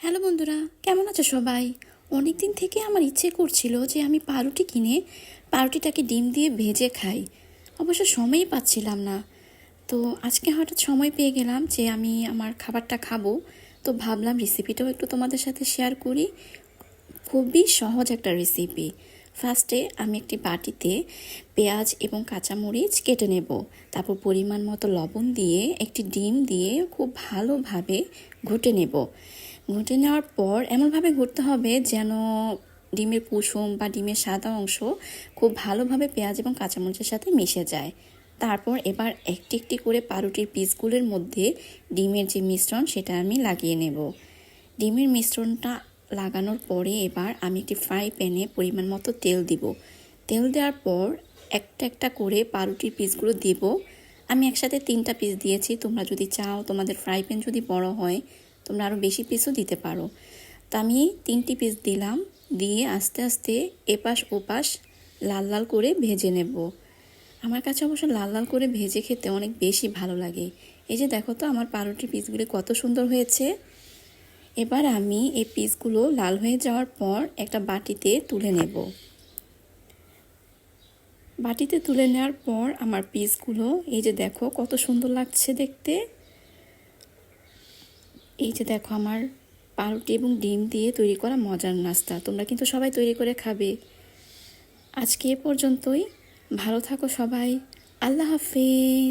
Hello বন্ধুরা, কেমন আছো সবাই? অনেক দিন থেকে আমার ইচ্ছে করছিল যে আমি পাউরুটি কিনে পাউরুটিটাকে ডিম দিয়ে ভেজে খাই। অবশ্য সময়ই পাচ্ছিলাম না। তো আজকে হঠাৎ সময় পেয়ে গেলাম যে আমি আমার খাবারটা খাবো। তো ভাবলাম রেসিপিটাও একটু তোমাদের সাথে শেয়ার করি। খুবই সহজ একটা রেসিপি। ফার্স্টে আমি একটি বাটিতে পেঁয়াজ এবং কাঁচামরিচ কেটে নেব। তারপর পরিমাণ মতো লবণ দিয়ে একটি ডিম দিয়ে খুব ভালোভাবে ঘুটে নেব। ঘুটে নেওয়ার পর এমনভাবে ঘুরতে হবে যেন ডিমের কুসুম বা ডিমের সাদা অংশ খুব ভালোভাবে পেঁয়াজ এবং কাঁচামরিচের সাথে মিশে যায়। তারপর এবার একটি একটি করে পাউরুটির পিসগুলোর মধ্যে ডিমের যে মিশ্রণ সেটা আমি লাগিয়ে নেব। ডিমের মিশ্রণটা লাগানোর পরে এবার আমি একটি ফ্রাই প্যানে পরিমাণ মতো তেল দিব। তেল দেওয়ার পর একটা একটা করে পাউরুটির পিসগুলো দেব। আমি একসাথে 3টা পিস দিয়েছি। তোমরা যদি চাও, তোমাদের ফ্রাই প্যান যদি বড় হয়, তোমরা আরও বেশি পিসও দিতে পারো। তো আমি 3টি পিস দিলাম। দিয়ে আস্তে আস্তে এপাশ ওপাশ লাল লাল করে ভেজে নেব। আমার কাছে অবশ্য লাল লাল করে ভেজে খেতে অনেক বেশি ভালো লাগে। এই যে দেখো তো আমার পাউরুটির পিসগুলি কত সুন্দর হয়েছে। এবার আমি এই পিসগুলো লাল হয়ে যাওয়ার পর একটা বাটিতে তুলে নেব। বাটিতে তুলে নেওয়ার পর আমার পিসগুলো এই যে দেখো কত সুন্দর লাগছে দেখতে। এই যে দেখো আমার পাউরুটি এবং ডিম দিয়ে তৈরি করা মজার নাস্তা। তোমরা কিন্তু সবাই তৈরি করে খাবে। আজকে এ পর্যন্তই। ভালো থাকো সবাই। আল্লাহ হাফেজ।